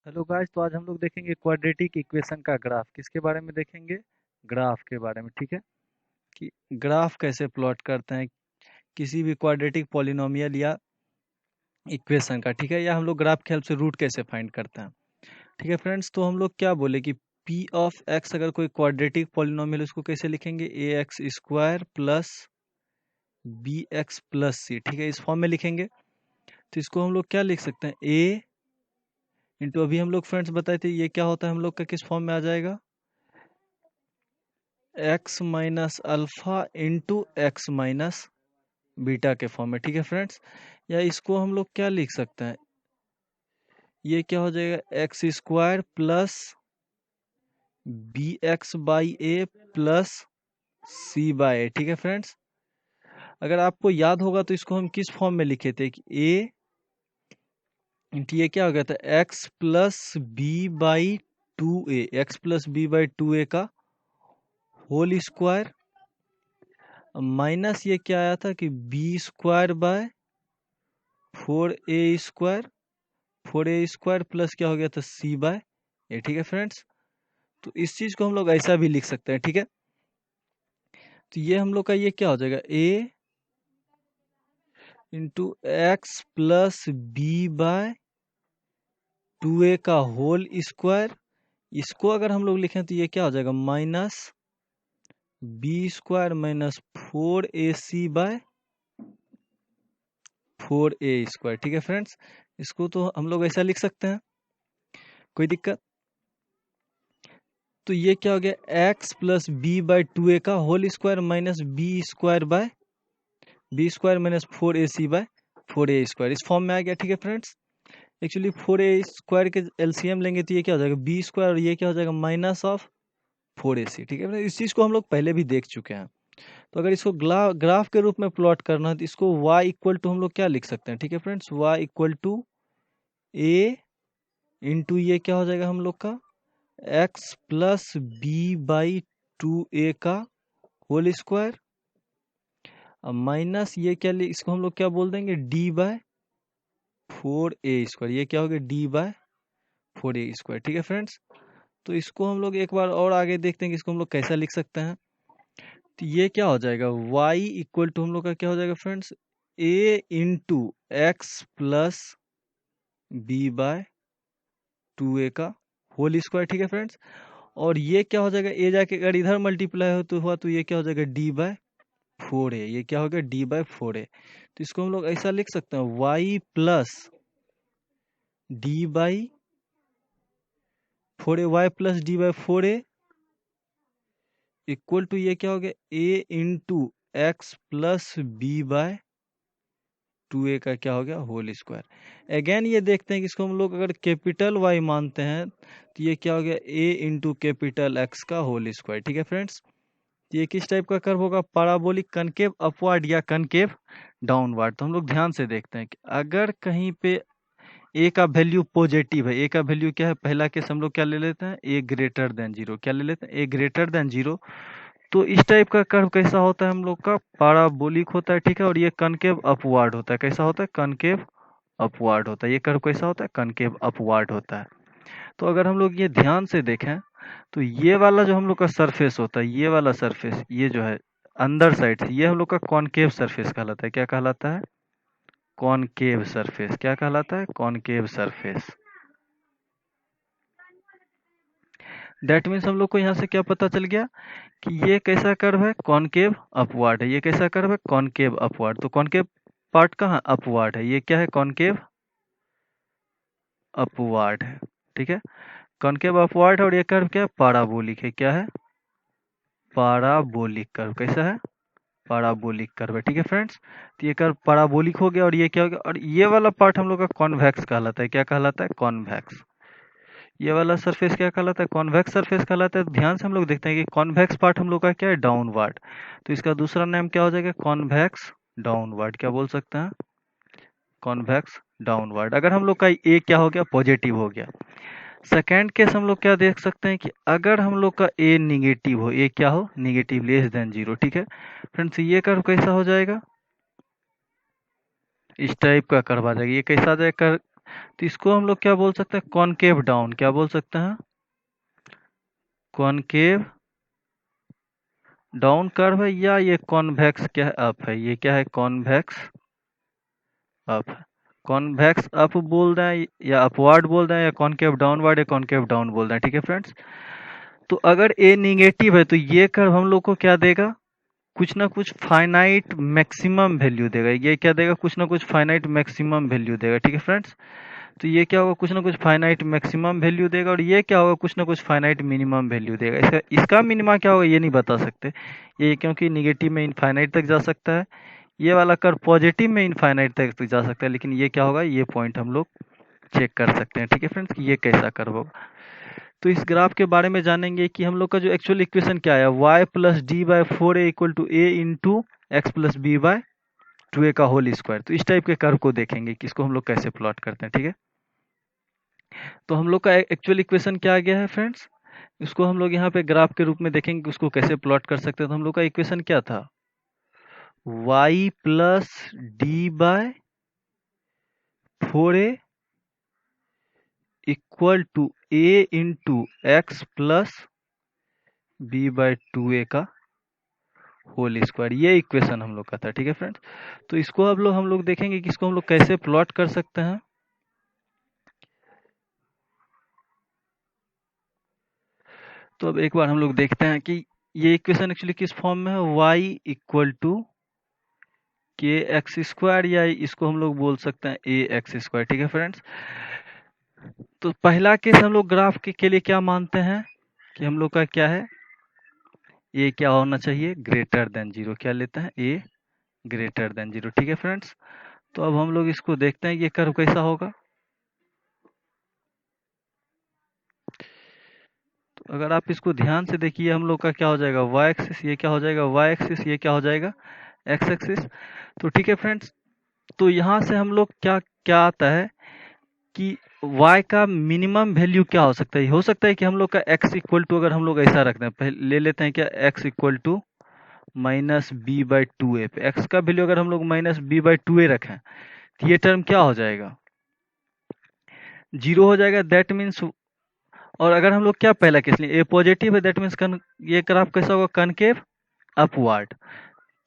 Hello guys, तो आज हम लोग देखेंगे क्वाड्रेटिक इक्वेशन का ग्राफ। किसके बारे में देखेंगे? ग्राफ के बारे में। ठीक है कि ग्राफ कैसे प्लॉट करते हैं किसी भी क्वाड्रेटिक पॉलिनोमियल या इक्वेशन का। ठीक है, या हम लोग ग्राफ के हेल्प से रूट कैसे फाइंड करते हैं। ठीक है फ्रेंड्स, तो हम लोग क्या बोले कि पी ऑफ एक्स अगर कोई क्वाड्रेटिक पॉलिनोमियल, उसको कैसे लिखेंगे? A x square plus b x plus c. ठीक है, इस फॉर्म में लिखेंगे। तो इसको हम लोग क्या लिख सकते हैं? ए इंटू, अभी हम लोग फ्रेंड्स बताए थे ये क्या होता है, हम लोग का किस फॉर्म में आ जाएगा? X minus alpha into x minus beta के फॉर्म में। ठीक है फ्रेंड्स, या इसको हम लोग क्या लिख सकते हैं? ये क्या हो जाएगा? X square plus b x by a plus c by a. ठीक है फ्रेंड्स, अगर आपको याद होगा तो इसको हम किस फॉर्म में लिखे थे कि ए इंटू ये क्या हो गया था? X plus b by two a, x plus b by two a का होल स्क्वायर माइनस ये क्या आया था कि b square by four a square plus क्या हो गया था? C by a. ठीक है फ्रेंड्स, तो इस चीज को हम लोग ऐसा भी लिख सकते हैं। ठीक है, तो ये हम लोग का ये क्या हो जाएगा? A into x plus b by two a का होल स्क्वायर। इसको अगर हम लोग लिखें तो ये क्या हो जाएगा? Minus b square minus four a c by four a square. ठीक है फ्रेंड्स, इसको तो हम लोग ऐसा लिख सकते हैं, कोई दिक्कत? तो ये क्या हो गया? X plus b by two a का whole square minus b square minus four a c by four a square, इस फॉर्म में आ गया। ठीक है फ्रेंड्स, एक्चुअली फोर ए स्क्वायर के एलसीएम लेंगे तो ये क्या हो जाएगा? बी स्क्वायर, और ये क्या हो जाएगा? माइनस ऑफ फोर ए सी। ठीक है फ्रेंड्स, इस चीज को हम लोग पहले भी देख चुके हैं। तो अगर इसको ग्राफ के रूप में प्लॉट करना है तो इसको y इक्वल टू हम लोग क्या लिख सकते हैं? ठीक है friends, y equal to a into ये क्या हो जाएगा हम लोग का? X plus b by two a का होल स्क्वायर माइनस ये क्या इसको हम लोग क्या बोल देंगे? D by four a square. ये क्या हो गया? D by four a square. ठीक है फ्रेंड्स, तो इसको हम लोग एक बार और आगे देखते हैं कि इसको हम लोग कैसा लिख सकते हैं। तो ये क्या हो जाएगा? y इक्वल टू हम लोग का क्या हो जाएगा friends? a into x plus b by two a का होल स्क्वायर। ठीक है फ्रेंड्स, और ये क्या हो जाएगा? a जाके अगर इधर मल्टीप्लाई हो तो हुआ तो ये क्या हो जाएगा? d by four a. ये क्या हो गया? d by four a. तो इसको हम लोग ऐसा लिख सकते हैं, y plus d by four a, y plus d by four a equal to ये क्या हो गया? a into x plus b by two a का क्या हो गया? Whole square. अगेन ये देखते हैं कि इसको हम लोग अगर कैपिटल वाई मानते हैं तो ये क्या हो गया? a इंटू कैपिटल एक्स का होल स्क्वायर। ठीक है फ्रेंड्स, ये किस टाइप का कर्व होगा? पैराबोलिक कनकेव अपवर्ड या कनकेव डाउनवर्ड। तो हम लोग ध्यान से देखते हैं कि अगर कहीं पे a का वैल्यू पॉजिटिव है, a का वैल्यू क्या है? पहला केस हम लोग क्या ले लेते हैं? a greater than zero. क्या ले लेते हैं? a greater than zero. तो इस टाइप का कर्व कैसा होता है? हम लोग का पैराबोलिक होता है। ठीक है, और ये कनकेव अपवर्ड होता है। कैसा होता है? कनकेव अपवर्ड होता है। ये कर्व कैसा होता है? कनकेव अपवर्ड होता है। तो अगर हम लोग ये ध्यान से देखें तो ये वाला जो हम लोग का सरफेस होता है, ये वाला सरफेस, ये जो है अंदर साइड से, ये हम लोग का कॉनकेव सरफेस कहलाता है। क्या कहलाता है? Concave surface. क्या कहलाता है? Concave surface. दैट मीन्स हम लोग को यहाँ से क्या पता चल गया कि ये कैसा कर्व है? कॉनकेव अपवर्ड है। ये कैसा कर्व है? Concave upward. तो कॉनकेव पार्ट कहाँ? अपवर्ड है। ये क्या है? कॉनकेव अपवर्ड है। ठीक है, कॉनकेव अपवर्ड है, और ये कर्व क्या है? पैराबोलिक है। क्या है? Parabolic curve. कैसा है? पैराबोलिक कर्व है। ठीक है फ्रेंड्स, तो ये कर्व पैराबोलिक हो गया, और ये क्या हो गया? और ये वाला पार्ट हम लोग का कॉन्वेक्स कहलाता है। क्या कहलाता है? कॉन्वेक्स। ये वाला सरफेस क्या कहलाता है? कॉन्वेक्स सरफेस कहलाता है। तो ध्यान से हम लोग देखते हैं कि कॉन्वेक्स पार्ट हम लोग का क्या है? डाउनवर्ड। तो इसका दूसरा नाम क्या हो जाएगा? Convex downward. क्या बोल सकते हैं? Convex downward. अगर हम लोग का ए क्या हो गया? पॉजिटिव हो गया। सेकेंड केस हम लोग क्या देख सकते हैं कि अगर हम लोग का ए निगेटिव हो, ए क्या हो? Negative, less than zero. ठीक है फ्रेंड्स, ये कर्व कैसा हो जाएगा? इस टाइप का कर्व आ जाएगा। ये कैसा आ जाएगा? तो इसको हम लोग क्या बोल सकते हैं, कॉनकेव डाउन, क्या बोल सकते हैं, कॉनकेव डाउन कर्व है, या ये कॉन्वेक्स क्या है, अप है, ये क्या है, कॉन्वेक्स अप है। कॉन्वेक्स अप बोल रहे हैं या अपवर्ड बोल रहे हैं, या कॉनकेव डाउनवर्ड या कॉनकेव डाउन बोल रहे हैं, ठीक है फ्रेंड्स। तो अगर ए निगेटिव है तो ये कर्व हम लोग को क्या देगा, कुछ ना कुछ फाइनाइट मैक्सिमम वैल्यू देगा, ये क्या देगा, कुछ ना कुछ फाइनाइट मैक्सिमम वैल्यू देगा, ठीक है फ्रेंड्स। तो ये क्या होगा, कुछ ना कुछ फाइनाइट मैक्सिमम वैल्यू देगा, और ये क्या होगा, कुछ ना कुछ फाइनाइट मिनिमम वैल्यू देगा। इसका मिनिमा क्या होगा ये नहीं बता सकते, ये क्योंकि निगेटिव में इनफाइनाइट तक जा सकता है, ये वाला कर्व पॉजिटिव में इनफाइनाइट तक जा सकता है, लेकिन ये क्या होगा, ये पॉइंट हम लोग चेक कर सकते हैं, ठीक है फ्रेंड्स, ये कैसा कर्व होगा। तो इस ग्राफ के बारे में जानेंगे कि हम लोग का जो एक्चुअल इक्वेशन क्या है, y plus d by four a equal to a into x plus b by two a का होल स्क्वायर। तो इस टाइप के कर्व को देखेंगे कि इसको हम लोग कैसे प्लॉट करते हैं, ठीक है। तो हम लोग का एक्चुअल इक्वेशन क्या आ गया है फ्रेंड्स, इसको हम लोग यहाँ पे ग्राफ के रूप में देखेंगे कि उसको कैसे प्लॉट कर सकते हैं। तो हम लोग का इक्वेशन क्या था, y plus d by four a equal to a into x plus b by two a का होल स्क्वायर, ये इक्वेशन हम लोग का था, ठीक है फ्रेंड्स। तो इसको अब हम लोग देखेंगे कि इसको हम लोग कैसे प्लॉट कर सकते हैं। तो अब एक बार हम लोग देखते हैं कि ये इक्वेशन एक्चुअली किस फॉर्म में है, y इक्वल टू के एक्स स्क्वायर, या इसको हम लोग बोल सकते हैं ए एक्स स्क्वायर, ठीक है फ्रेंड्स। तो पहला केस हम लोग ग्राफ के लिए क्या मानते हैं कि हम लोग का क्या है, ए क्या होना चाहिए, ग्रेटर देन जीरो, क्या लेते हैं, ए ग्रेटर देन जीरो, ठीक है फ्रेंड्स। तो अब हम लोग इसको देखते हैं ये कर्व कैसा होगा। तो अगर आप इसको ध्यान से देखिए, हम लोग का क्या हो जाएगा, वाई एक्सिस, ये क्या हो जाएगा, वाई एक्सिस, ये क्या हो जाएगा, एक्स एक्सिस। तो ठीक है फ्रेंड्स, तो यहाँ से हम लोग क्या क्या आता है कि y का मिनिमम वैल्यू क्या हो सकता है कि हम लोग का x इक्वल टू, अगर हम लोग ऐसा रखते हैं, पहले ले लेते हैं क्या, x equal to minus b by two a पे x का वैल्यू अगर हम लोग minus b by two a रखें, तो ये टर्म क्या हो जाएगा, जीरो हो जाएगा, दैट मीन्स। और अगर हम लोग क्या पहला केस लिए, ए पॉजिटिव है, दैट मीन्स ये ग्राफ कैसा होगा, कनकेव अपवर्ड।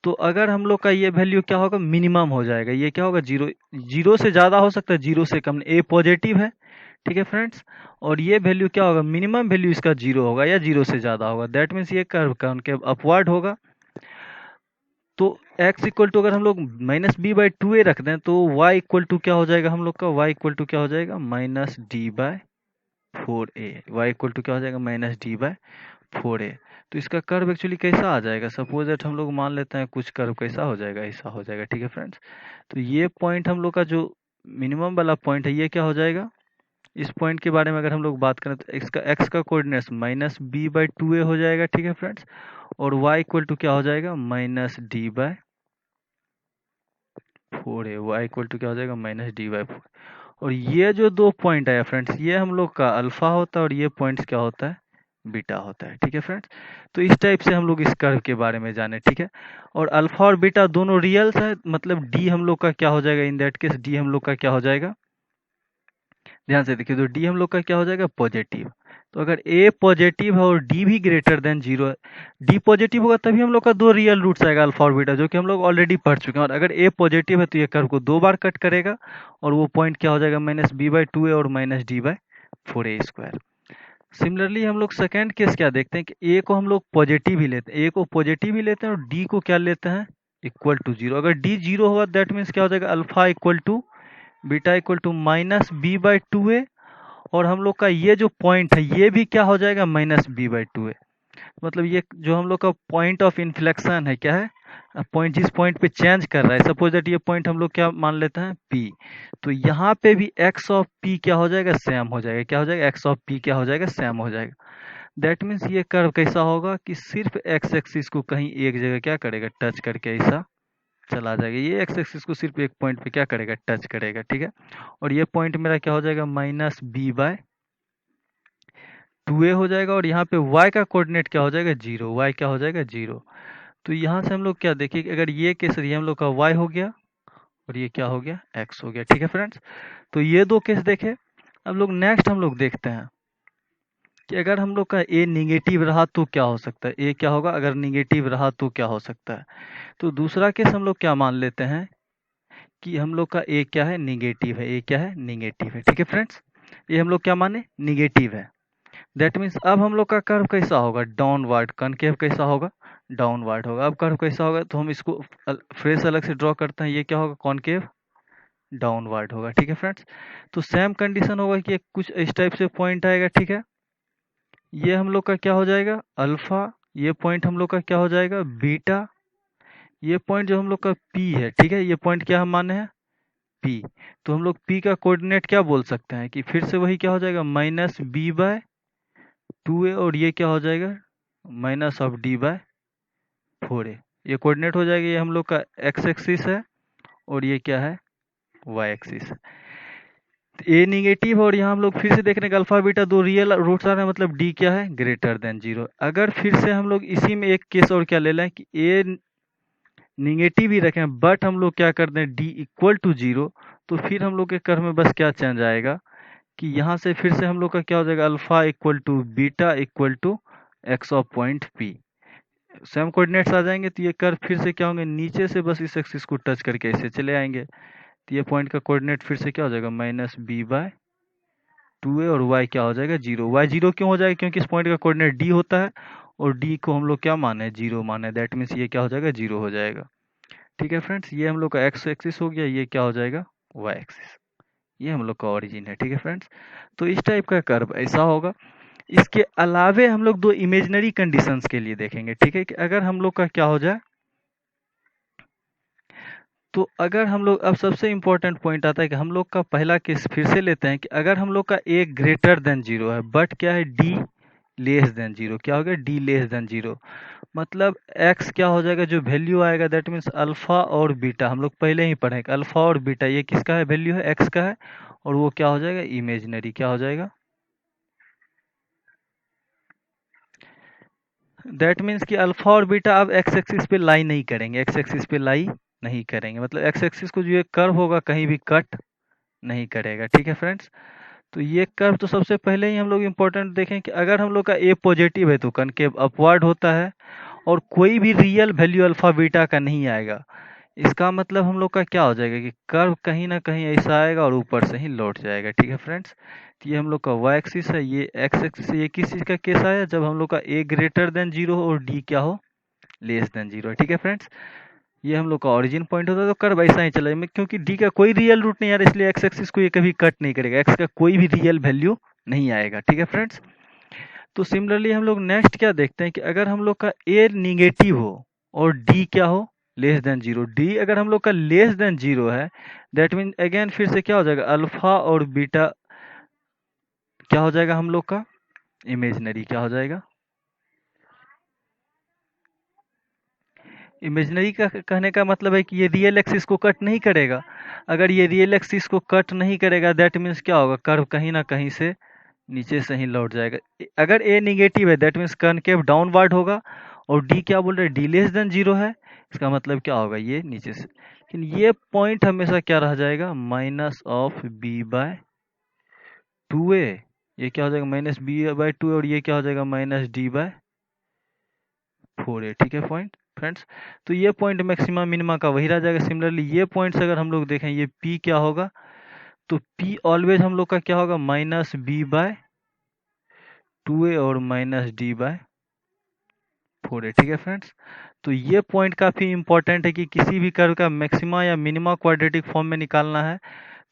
तो अगर हम लोग का ये वैल्यू क्या होगा, मिनिमम हो जाएगा, ये क्या होगा, जीरो, जीरो से ज्यादा हो सकता है, जीरो से कम, ए पॉजिटिव है, ठीक है फ्रेंड्स। और ये वैल्यू क्या होगा, मिनिमम वैल्यू इसका जीरो होगा या जीरो से ज्यादा होगा, दैट मीन्स ये कर्व कॉनकेव अपवर्ड होगा। तो x इक्वल टू अगर हम लोग माइनस बी बाई टू ए रख दें, तो y इक्वल टू क्या हो जाएगा, हम लोग का y इक्वल टू क्या हो जाएगा, minus d by four a, y equal to क्या हो जाएगा, minus d by four a. तो इसका कर्व एक्चुअली कैसा आ जाएगा, सपोज दैट हम लोग मान लेते हैं कुछ कर्व कैसा हो जाएगा, ऐसा हो जाएगा, ठीक है फ्रेंड्स। तो ये पॉइंट हम लोग का जो मिनिमम वाला पॉइंट है, ये क्या हो जाएगा, इस पॉइंट के बारे में अगर हम लोग बात करें तो एक्स का coordinates minus b by two a हो जाएगा, ठीक है फ्रेंड्स। और y इक्वल टू क्या हो जाएगा, minus d by four a, y equal to क्या हो जाएगा, माइनस डी बाई फोर। और ये जो दो पॉइंट आया फ्रेंड्स, ये हम लोग का अल्फा होता है, और ये पॉइंट्स क्या होता है, बीटा होता है, ठीक है फ्रेंड्स। तो इस टाइप से हम लोग इस कर्व के बारे में जाने, ठीक है। और अल्फा और बीटा दोनों रियल्स है, मतलब डी हम लोग का क्या हो जाएगा, इन दैट केस डी हम लोग का क्या हो जाएगा, ध्यान से देखिए, तो डी हम लोग का क्या हो जाएगा, पॉजिटिव। तो अगर ए पॉजिटिव है और डी भी ग्रेटर देन जीरो है, डी पॉजिटिव होगा तभी हम लोग का दो रियल रूट्स आएगा अल्फा और बीटा, जो कि हम लोग ऑलरेडी पढ़ चुके हैं। और अगर ए पॉजिटिव है तो ये कर्व को दो बार कट करेगा, और वो पॉइंट क्या हो जाएगा, minus b by two a और minus D by four a square. Similarly हम लोग सेकेंड केस क्या देखते हैं कि ए को हम लोग पॉजिटिव ही लेते हैं, ए को पॉजिटिव ही लेते हैं, और डी को क्या लेते हैं, इक्वल टू जीरो। अगर डी जीरो होगा दैट मीन्स क्या हो जाएगा, alpha equal to beta equal to minus b by two a, और हम लोग का ये जो पॉइंट है ये भी क्या हो जाएगा, माइनस बी बाई टू है। मतलब ये जो हम लोग का पॉइंट ऑफ इन्फ्लेक्शन है, क्या है, पॉइंट जिस पॉइंट पे चेंज कर रहा है, सपोज दैट ये पॉइंट हम लोग क्या मान लेते हैं, P। तो यहाँ पे भी x ऑफ P क्या हो जाएगा, सेम हो जाएगा, क्या हो जाएगा, x ऑफ P क्या हो जाएगा, सेम हो जाएगा। दैट मीन्स ये कर्व कैसा होगा कि सिर्फ x एक्सिस को कहीं एक जगह क्या करेगा, टच करके ऐसा चला जाएगा, ये x एक्सिस को सिर्फ एक पॉइंट पे क्या करेगा, टच करेगा, ठीक है। और ये पॉइंट मेरा क्या हो जाएगा, minus B by two a हो जाएगा, और यहाँ पे y का कोऑर्डिनेट क्या हो जाएगा, जीरो, y क्या हो जाएगा, जीरो। तो यहाँ से हम लोग क्या देखिए कि अगर ये केस ये हम लोग का y हो गया, और ये क्या हो गया, x हो गया। ठीक है फ्रेंड्स, तो ये दो केस देखे। अब लोग नेक्स्ट हम लोग देखते हैं कि अगर हम लोग का a निगेटिव रहा तो क्या हो सकता है, a क्या होगा अगर निगेटिव रहा तो क्या हो सकता है। तो दूसरा केस हम लोग क्या मान लेते हैं कि हम लोग का a क्या है, निगेटिव है, a क्या है, निगेटिव है। ठीक है फ्रेंड्स, ये हम लोग क्या माने, निगेटिव है। दैट मीन्स अब हम लोग का कर्व कैसा होगा, डाउनवर्ड, कनकेव कैसा होगा, डाउनवर्ड होगा। अब कर्व कैसा होगा तो हम इसको फ्रेश अलग से ड्रॉ करते हैं, ये क्या होगा, कॉनकेव डाउनवर्ड होगा। ठीक है फ्रेंड्स, तो सेम कंडीशन होगा कि कुछ इस टाइप से पॉइंट आएगा। ठीक है, ये हम लोग का क्या हो जाएगा, अल्फा, ये पॉइंट हम लोग का क्या हो जाएगा, बीटा, ये पॉइंट जो हम लोग का पी है। ठीक है, ये पॉइंट क्या हम माने हैं, पी। तो हम लोग पी का कोऑर्डिनेट क्या बोल सकते हैं कि फिर से वही क्या हो जाएगा, -b/2a, और ये क्या हो जाएगा, -d/4a। ये कोऑर्डिनेट हो जाएगा, ये हम लोग का एक्स एक्सिस है और ये क्या है, वाई एक्सिस है। ए निगेटिव और यहाँ हम लोग फिर से देख रहे हैं कि अल्फा बीटा दो रियल रूट्स आ रहे हैं, मतलब डी क्या है, ग्रेटर देन 0। अगर फिर से हम लोग इसी में एक केस और क्या ले लें कि ए निगेटिव ही रखें बट हम लोग क्या कर दें, डी इक्वल टू 0, तो फिर हम लोग के कर्व में बस क्या चेंज आएगा कि यहाँ से फिर से हम लोग का क्या हो जाएगा, alpha equal to beta equal to x of point P. Same coordinates आ जाएंगे, तो ये कर्व फिर से क्या होंगे, नीचे से बस इस एक्सिस को टच करके ऐसे चले आएंगे। तो ये पॉइंट का कोऑर्डिनेट फिर से क्या हो जाएगा, -b/2a, और y क्या हो जाएगा, 0। y 0 क्यों हो जाएगा, क्योंकि इस पॉइंट का कोऑर्डिनेट d होता है और d को हम लोग क्या माने, 0 माने। दैट मीन्स ये क्या हो जाएगा, 0 हो जाएगा। ठीक है फ्रेंड्स, ये हम लोग का एक्स एक्सिस हो गया, ये क्या हो जाएगा, वाई एक्सिस। ये हम लोग का ओरिजिन है। ठीक है फ्रेंड्स, तो इस टाइप का कर्व ऐसा होगा। इसके अलावे हम लोग दो इमेजिनरी कंडीशंस के लिए देखेंगे। ठीक है, कि अगर हम लोग का क्या हो जाए, तो अगर हम लोग, अब सबसे इंपॉर्टेंट पॉइंट आता है कि हम लोग का पहला केस फिर से लेते हैं कि अगर हम लोग का a ग्रेटर देन 0 है बट क्या है, d लेस देन 0। क्या हो गया, d लेस देन 0, मतलब x क्या हो जाएगा, जो वैल्यू आएगा दैट मीन्स अल्फा और बीटा, हम लोग पहले ही पढ़े कि अल्फा और बीटा ये किसका है, वैल्यू है, x का है, और वो क्या हो जाएगा, इमेजिनरी। क्या हो जाएगा, दैट मीन्स कि अल्फा और बीटा अब एक्स एक्सिस पे लाई नहीं करेंगे, एक्स एक्सिस पे लाई नहीं करेंगे, मतलब एक्स एक्सिस को जो ये कर्व होगा कहीं भी कट नहीं करेगा। ठीक है फ्रेंड्स, तो ये कर्व तो सबसे पहले ही हम लोग इम्पोर्टेंट देखें कि अगर हम लोग का ए पॉजिटिव है तो कनकेव अपवर्ड होता है और कोई भी रियल वैल्यू अल्फा बीटा का नहीं आएगा। इसका मतलब हम लोग का क्या हो जाएगा कि कर्व कहीं ना कहीं ऐसा आएगा और ऊपर से ही लौट जाएगा। ठीक है फ्रेंड्स, तो ये हम लोग का वाई एक्सिस है, ये एक्स एक्सिस है। ये किस चीज़ का केस आया, जब हम लोग का ए ग्रेटर देन 0 हो और डी क्या हो, लेस देन 0। ठीक है फ्रेंड्स, ये हम लोग का ओरिजिन पॉइंट होता है, तो कर्व ऐसा ही चलेगा क्योंकि डी का कोई रियल रूट नहीं आ रहा, इसलिए एक्स एक्सिस को ये कभी कट नहीं करेगा, एक्स का कोई भी रियल वैल्यू नहीं आएगा। ठीक है फ्रेंड्स, तो सिमिलरली हम लोग नेक्स्ट क्या देखते हैं कि अगर हम लोग का ए निगेटिव हो और डी क्या हो, लेस देन 0। डी अगर हम लोग का लेस देन 0 है दैट मीन अगेन फिर से क्या हो जाएगा, अल्फा और बीटा क्या हो जाएगा हम लोग का, इमेजिनरी। क्या हो जाएगा, इमेजिनरी का कहने का मतलब है कि ये रियल एक्सिस को कट नहीं करेगा। अगर ये रियल एक्सिस को कट नहीं करेगा दैट मीन्स क्या होगा, कर्व कहीं ना कहीं से नीचे से ही लौट जाएगा। अगर ए निगेटिव है दैट मीन्स कनकेव डाउनवर्ड होगा और डी क्या बोल रहे हैं, डी लेस देन 0 है, इसका मतलब क्या होगा, ये नीचे से। लेकिन ये पॉइंट हमेशा क्या रह जाएगा, -b/2a। ये क्या हो जाएगा, -b/2, और ये क्या हो जाएगा, -d/4a। ठीक है पॉइंट फ्रेंड्स, तो ये पॉइंट मैक्सिमम मिनिमा का वही रह जाएगा। सिमिलरली ये पॉइंट्स अगर हम लोग देखें, ये p क्या होगा, तो p ऑलवेज हम लोग का क्या होगा, -b/2a और -d/4a। ठीक है फ्रेंड्स, तो ये पॉइंट काफी इंपॉर्टेंट है कि किसी भी कर्व का मैक्सिमा या मिनिमा क्वाड्रेटिक फॉर्म में निकालना है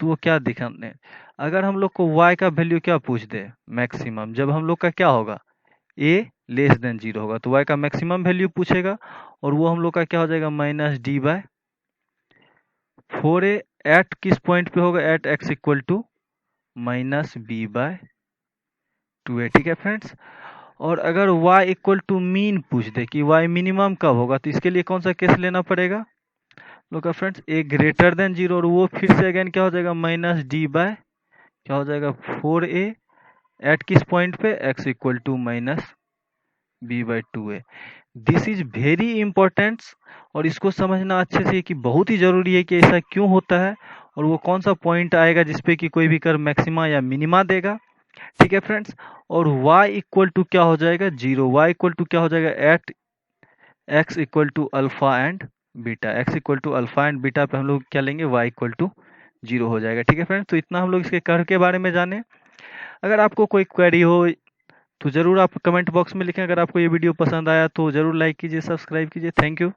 तो वो क्या दिखाने, अगर हम लोग को y का वैल्यू क्या पूछ दे, मैक्सिमम, जब हम लोग का क्या होगा, a लेस देन 0 होगा तो y का मैक्सिमम वैल्यू पूछेगा और वो हम लोग का क्या हो जाएगा, -d/4a। एट किस पॉइंट पे होगा, eight x equal to -b/2a। ठीक है फ्रेंड्स, और अगर y इक्वल टू मीन पूछ दे कि y मिनिमम कब होगा, तो इसके लिए कौन सा केस लेना पड़ेगा, लोग का फ्रेंड्स, a ग्रेटर देन 0, और वो फिर से अगेन क्या हो जाएगा, -d/ क्या हो जाएगा, 4a। एट किस पॉइंट पे, x equal to -2a। B by two a. This is very important, और इसको समझना अच्छे से कि बहुत ही जरूरी है कि ऐसा क्यों होता है, और वो कौन सा पॉइंट आएगा जिसपे कि कोई भी कर्व मैक्सिमा या मिनिमा देगा। ठीक है फ्रेंड्स, और y इक्वल टू क्या हो जाएगा, जीरो। y इक्वल टू क्या हो जाएगा, at x equal to alpha and beta. x equal to alpha and beta पे हम लोग क्या लेंगे, y इक्वल टू जीरो हो जाएगा। ठीक है फ्रेंड्स, तो इतना हम लोग इसके कर्व के बारे में जाने। अगर आपको कोई क्वेरी हो तो जरूर आप कमेंट बॉक्स में लिखें। अगर आपको ये वीडियो पसंद आया तो जरूर लाइक कीजिए, सब्सक्राइब कीजिए। Thank you.